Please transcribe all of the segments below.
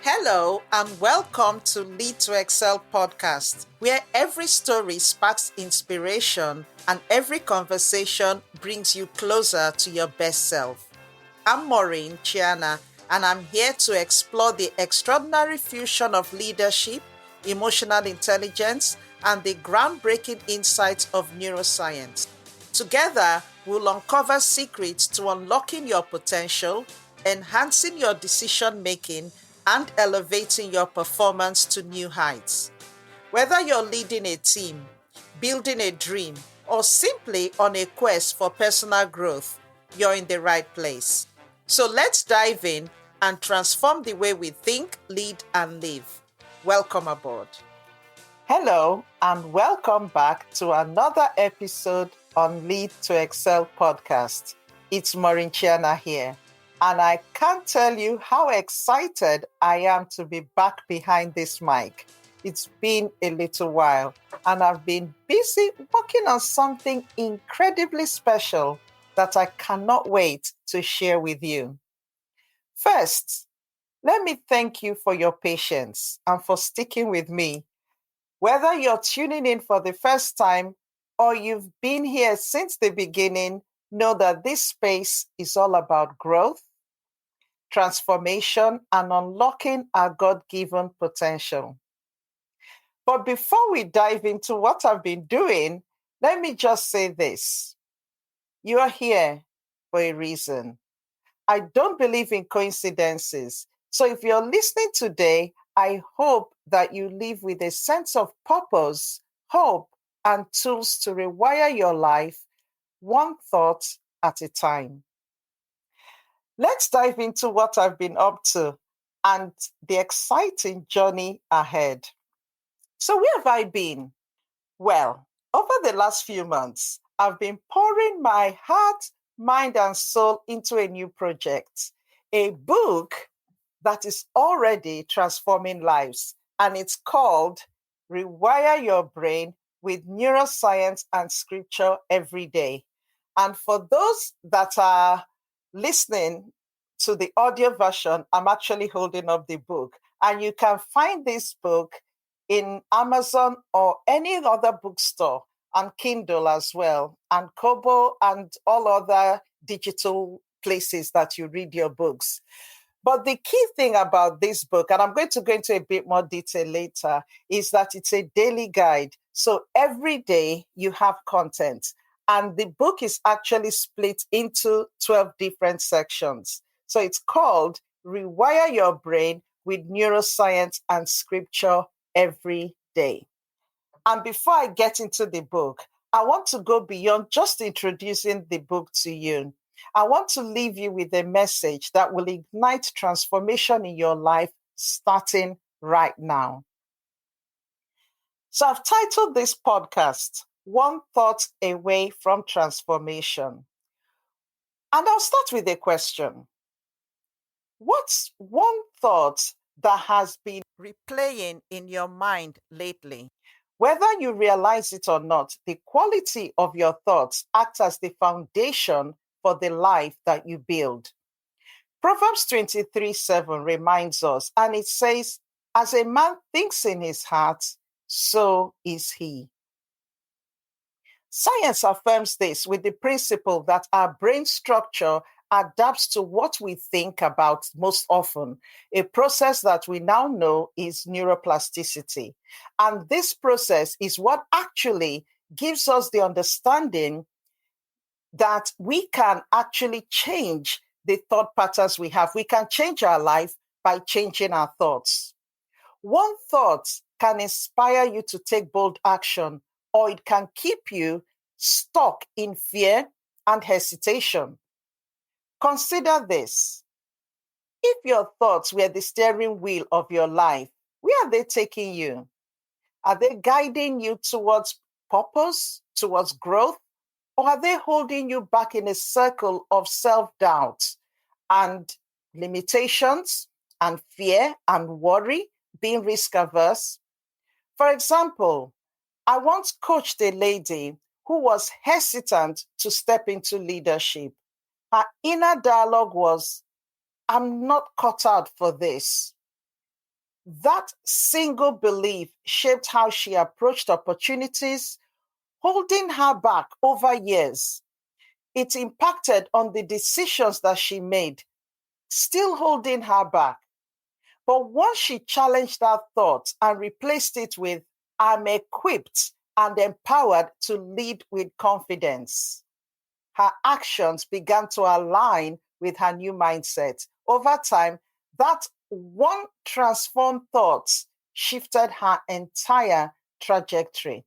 Hello and welcome to Lead to Excel podcast, where every story sparks inspiration and every conversation brings you closer to your best self. I'm Maureen Chiana, and I'm here to explore the extraordinary fusion of leadership, emotional intelligence, and the groundbreaking insights of neuroscience. Together, we'll uncover secrets to unlocking your potential, enhancing your decision making, and elevating your performance to new heights. Whether you're leading a team, building a dream, or simply on a quest for personal growth, you're in the right place. So let's dive in and transform the way we think, lead, and live. Welcome aboard. Hello, and welcome back to another episode on Lead to Excel podcast. It's Maureen Chiana here, and I can't tell you how excited I am to be back behind this mic. It's been a little while, and I've been busy working on something incredibly special that I cannot wait to share with you. First, let me thank you for your patience and for sticking with me. Whether you're tuning in for the first time or you've been here since the beginning, know that this space is all about growth, transformation, and unlocking our God-given potential. But before we dive into what I've been doing, let me just say this. You are here for a reason. I don't believe in coincidences. So if you're listening today, I hope that you live with a sense of purpose, hope, and tools to rewire your life one thought at a time. Let's dive into what I've been up to and the exciting journey ahead. So, where have I been? Well, over the last few months, I've been pouring my heart, mind, and soul into a new project, a book that is already transforming lives, and it's called Rewire Your Brain with Neuroscience and Scripture Every Day. And for those that are listening to the audio version, I'm actually holding up the book, and you can find this book in Amazon or any other bookstore, and Kindle as well, and Kobo and all other digital places that you read your books. But the key thing about this book, and I'm going to go into a bit more detail later, is that it's a daily guide. So every day you have content. And the book is actually split into 12 different sections. So it's called Rewire Your Brain with Neuroscience and Scripture Every Day. And before I get into the book, I want to go beyond just introducing the book to you. I want to leave you with a message that will ignite transformation in your life starting right now. So I've titled this podcast, One Thought Away from Transformation. And I'll start with a question. What's one thought that has been replaying in your mind lately? Whether you realize it or not, the quality of your thoughts acts as the foundation for the life that you build. Proverbs 23:7 reminds us, and it says, as a man thinks in his heart, so is he. Science affirms this with the principle that our brain structure adapts to what we think about most often, a process that we now know is neuroplasticity. And this process is what actually gives us the understanding that we can actually change the thought patterns we have. We can change our life by changing our thoughts. One thought can inspire you to take bold action, or it can keep you stuck in fear and hesitation. Consider this. If your thoughts were the steering wheel of your life, where are they taking you? Are they guiding you towards purpose, towards growth, or are they holding you back in a circle of self-doubt and limitations and fear and worry, being risk averse? For example, I once coached a lady who was hesitant to step into leadership. Her inner dialogue was, I'm not cut out for this. That single belief shaped how she approached opportunities, holding her back over years. It impacted on the decisions that she made, still holding her back. But once she challenged that thought and replaced it with, I'm equipped and empowered to lead with confidence, her actions began to align with her new mindset. Over time, that one transformed thought shifted her entire trajectory.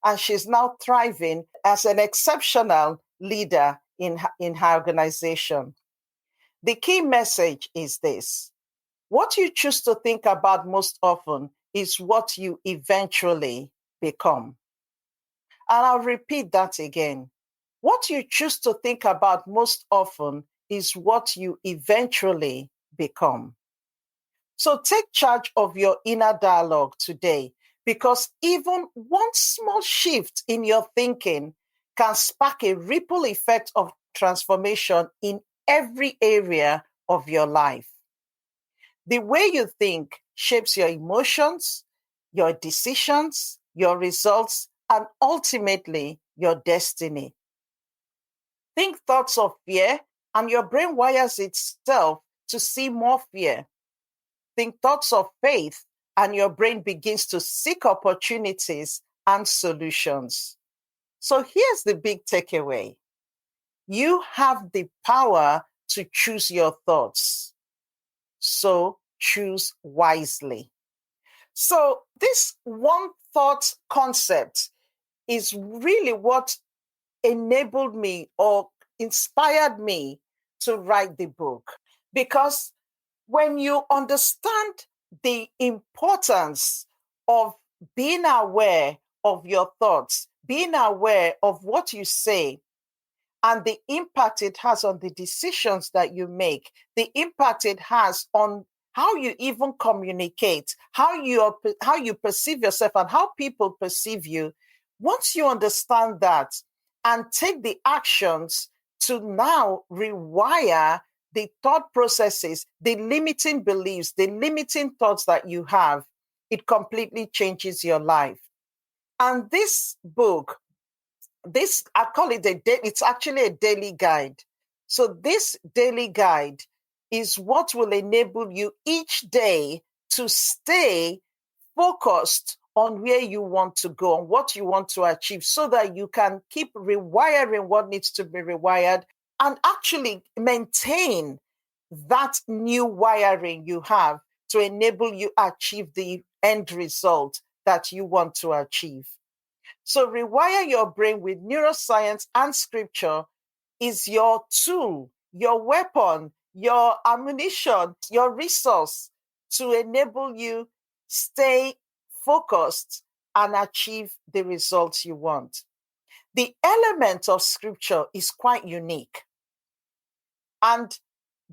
And she's now thriving as an exceptional leader in her organization. The key message is this: what you choose to think about most often is what you eventually become. And I'll repeat that again. What you choose to think about most often is what you eventually become. So take charge of your inner dialogue today, because even one small shift in your thinking can spark a ripple effect of transformation in every area of your life. The way you think shapes your emotions, your decisions, your results, and ultimately your destiny. Think thoughts of fear, and your brain wires itself to see more fear. Think thoughts of faith, and your brain begins to seek opportunities and solutions. So here's the big takeaway: you have the power to choose your thoughts. So choose wisely. So, this one thought concept is really what enabled me or inspired me to write the book. Because when you understand the importance of being aware of your thoughts, being aware of what you say, and the impact it has on the decisions that you make, the impact it has on how you even communicate, how you perceive yourself and how people perceive you. Once you understand that and take the actions to now rewire the thought processes, the limiting beliefs, the limiting thoughts that you have, it completely changes your life. And this book, this I call it it's actually a daily guide. So this daily guide is what will enable you each day to stay focused on where you want to go and what you want to achieve, so that you can keep rewiring what needs to be rewired and actually maintain that new wiring you have to enable you achieve the end result that you want to achieve. So, Rewire Your Brain with Neuroscience and Scripture is your tool, your weapon, your ammunition, your resource to enable you stay focused and achieve the results you want. The element of Scripture is quite unique. And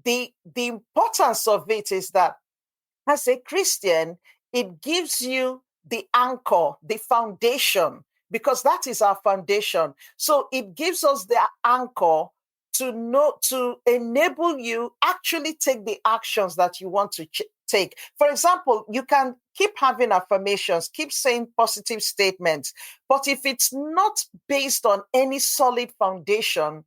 the importance of it is that as a Christian, it gives you the anchor, the foundation, because that is our foundation. So it gives us the anchor to know, to enable you actually take the actions that you want to take. For example, you can keep having affirmations, keep saying positive statements, but if it's not based on any solid foundation,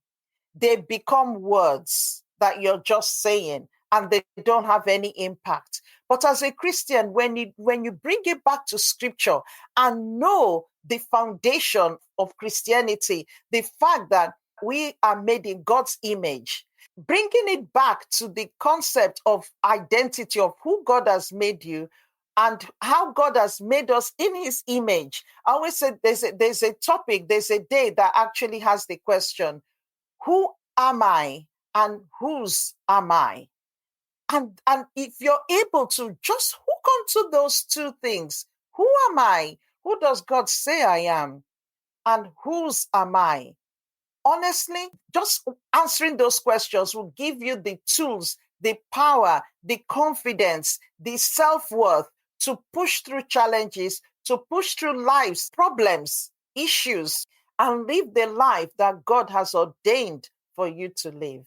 they become words that you're just saying and they don't have any impact. But as a Christian, when you bring it back to Scripture and know the foundation of Christianity, the fact that we are made in God's image, bringing it back to the concept of identity of who God has made you and how God has made us in his image. I always say there's a topic, there's a day that actually has the question, who am I and whose am I? And if you're able to just hook onto those two things, who am I? Who does God say I am? And whose am I? Honestly, just answering those questions will give you the tools, the power, the confidence, the self-worth to push through challenges, to push through life's problems, issues, and live the life that God has ordained for you to live.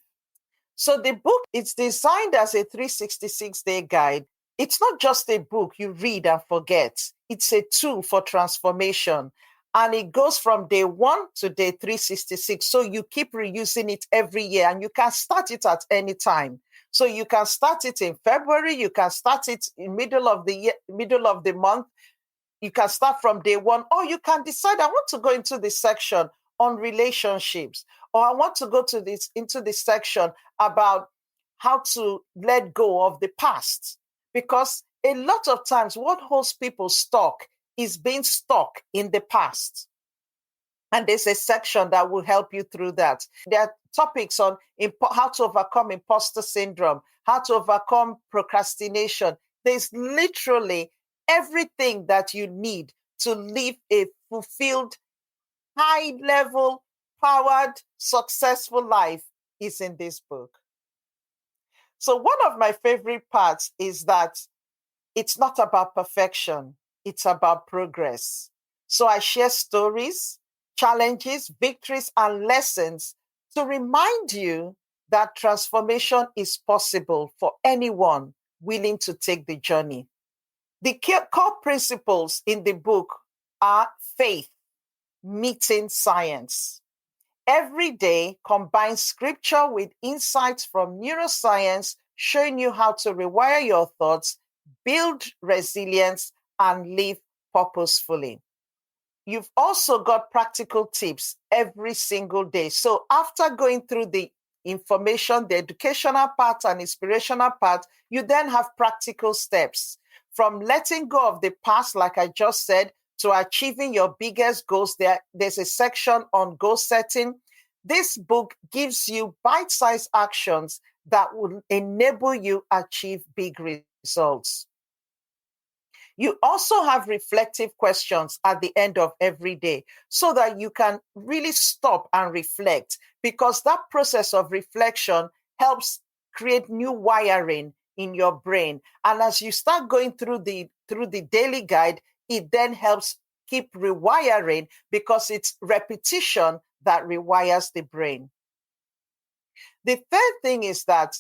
So the book is designed as a 366-day guide It's not just a book you read and forget. It's a tool for transformation. And it goes from day 1 to day 366. So you keep reusing it every year, and you can start it at any time. So you can start it in February, you can start it in middle of the year, middle of the month. You can start from day 1, or you can decide, I want to go into this section on relationships, or I want to go to this into this section about how to let go of the past. Because a lot of times what holds people stuck is being stuck in the past. And there's a section that will help you through that. There are topics on how to overcome imposter syndrome, how to overcome procrastination. There's literally everything that you need to live a fulfilled, high level, powered, successful life is in this book. So, one of my favorite parts is that it's not about perfection, it's about progress. So I share stories, challenges, victories, and lessons to remind you that transformation is possible for anyone willing to take the journey. The core principles in the book are faith meeting science. Every day combines scripture with insights from neuroscience, showing you how to rewire your thoughts, build resilience, and live purposefully. You've also got practical tips every single day. So after going through the information, the educational part and inspirational part, you then have practical steps from letting go of the past, like I just said, to achieving your biggest goals. There's a section on goal setting. This book gives you bite-sized actions that will enable you achieve big results. You also have reflective questions at the end of every day so that you can really stop and reflect, because that process of reflection helps create new wiring in your brain. And as you start going through the daily guide, it then helps keep rewiring, because it's repetition that rewires the brain. The third thing is that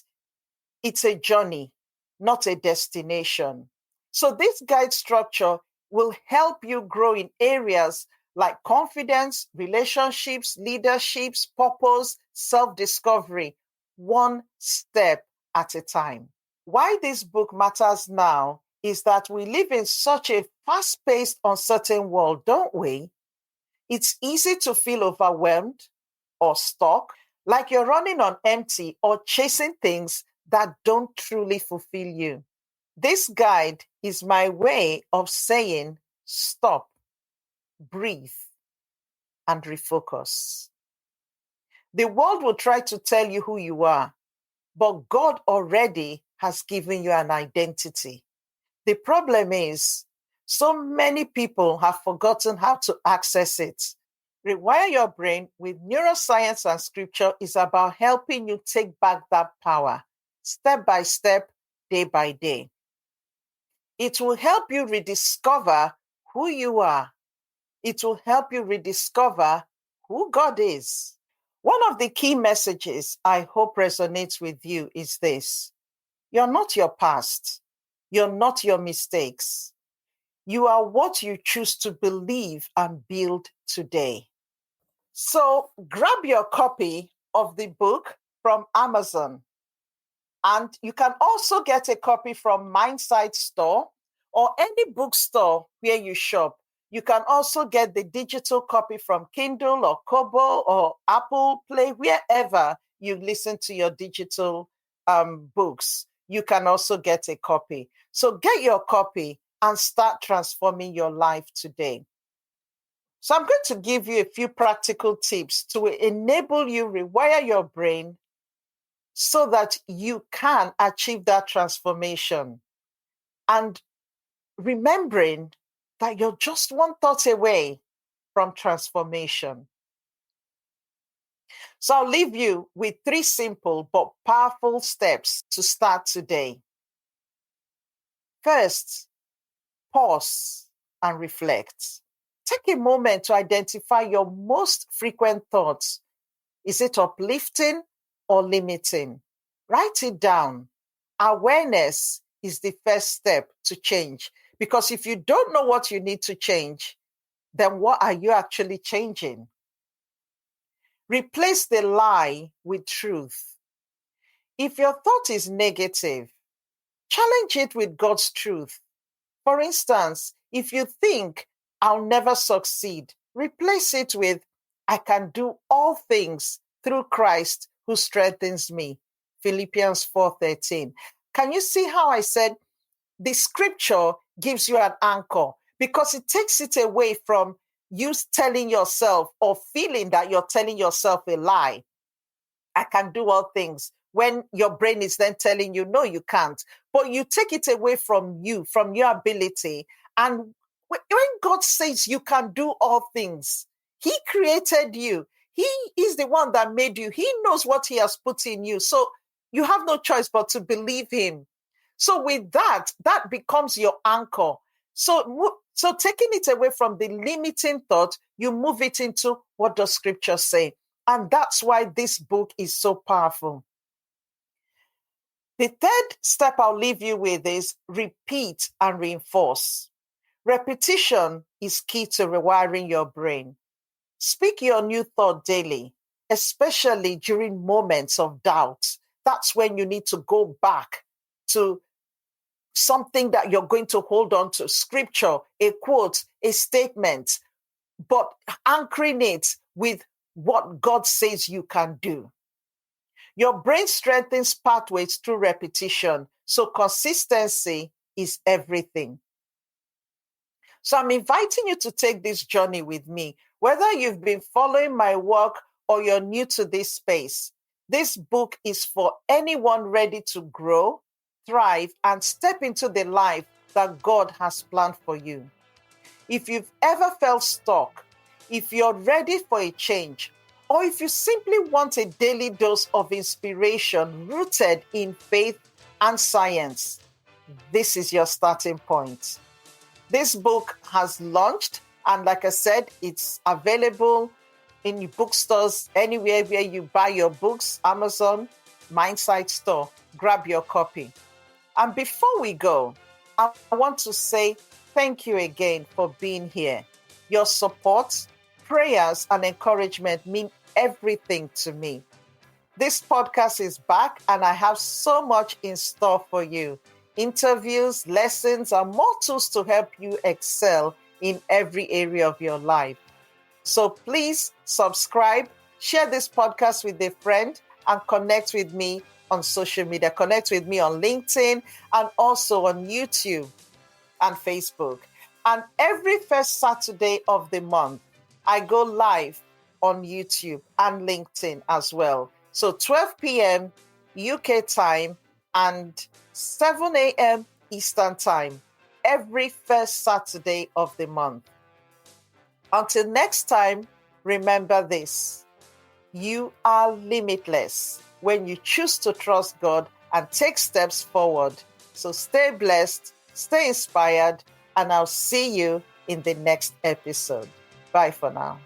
it's a journey, not a destination. So this guide structure will help you grow in areas like confidence, relationships, leaderships, purpose, self-discovery, one step at a time. Why this book matters now is that we live in such a fast-paced, uncertain world, don't we? It's easy to feel overwhelmed or stuck, like you're running on empty or chasing things that don't truly fulfill you. This guide is my way of saying stop, breathe, and refocus. The world will try to tell you who you are, but God already has given you an identity. The problem is, so many people have forgotten how to access it. Rewire Your Brain with Neuroscience and Scripture is about helping you take back that power, step by step, day by day. It will help you rediscover who you are. It will help you rediscover who God is. One of the key messages I hope resonates with you is this: you're not your past. You're not your mistakes. You are what you choose to believe and build today. So grab your copy of the book from Amazon. And you can also get a copy from Mindside Store or any bookstore where you shop. You can also get the digital copy from Kindle or Kobo or Apple Play, wherever you listen to your digital books. You can also get a copy. So get your copy and start transforming your life today. So I'm going to give you a few practical tips to enable you rewire your brain so that you can achieve that transformation. And remembering that you're just one thought away from transformation. So I'll leave you with 3 simple but powerful steps to start today. First, pause and reflect. Take a moment to identify your most frequent thoughts. Is it uplifting or limiting? Write it down. Awareness is the first step to change. Because if you don't know what you need to change, then what are you actually changing? Replace the lie with truth. If your thought is negative, challenge it with God's truth. For instance, if you think, I'll never succeed, replace it with, I can do all things through Christ who strengthens me. Philippians 4:13. Can you see how I said the scripture gives you an anchor? Because it takes it away from you telling yourself or feeling that you're telling yourself a lie. I can do all things. When your brain is then telling you, no, you can't. But you take it away from you, from your ability. And when God says you can do all things, He created you. He is the one that made you. He knows what He has put in you. So you have no choice but to believe Him. So with that, that becomes your anchor. So taking it away from the limiting thought, you move it into what does Scripture say? And that's why this book is so powerful. The third step I'll leave you with is repeat and reinforce. Repetition is key to rewiring your brain. Speak your new thought daily, especially during moments of doubt. That's when you need to go back to something that you're going to hold on to, scripture, a quote, a statement, but anchoring it with what God says you can do. Your brain strengthens pathways through repetition, so consistency is everything. So I'm inviting you to take this journey with me. Whether you've been following my work or you're new to this space, this book is for anyone ready to grow, thrive, and step into the life that God has planned for you. If you've ever felt stuck, if you're ready for a change, or if you simply want a daily dose of inspiration rooted in faith and science, this is your starting point. This book has launched, and like I said, it's available in your bookstores, anywhere where you buy your books, Amazon, Mindside Store. Grab your copy. And before we go, I want to say thank you again for being here. Your support, prayers, and encouragement mean everything to me. This podcast is back, and I have so much in store for you. Interviews, lessons, and more tools to help you excel in every area of your life. So please subscribe, share this podcast with a friend, and connect with me on social media. Connect with me on LinkedIn and also on YouTube and Facebook. And every first Saturday of the month, I go live on YouTube and LinkedIn as well. So 12 p.m. UK time and 7 a.m. Eastern time, every first Saturday of the month. Until next time, remember this: you are limitless when you choose to trust God and take steps forward. So stay blessed, stay inspired, and I'll see you in the next episode. Bye for now.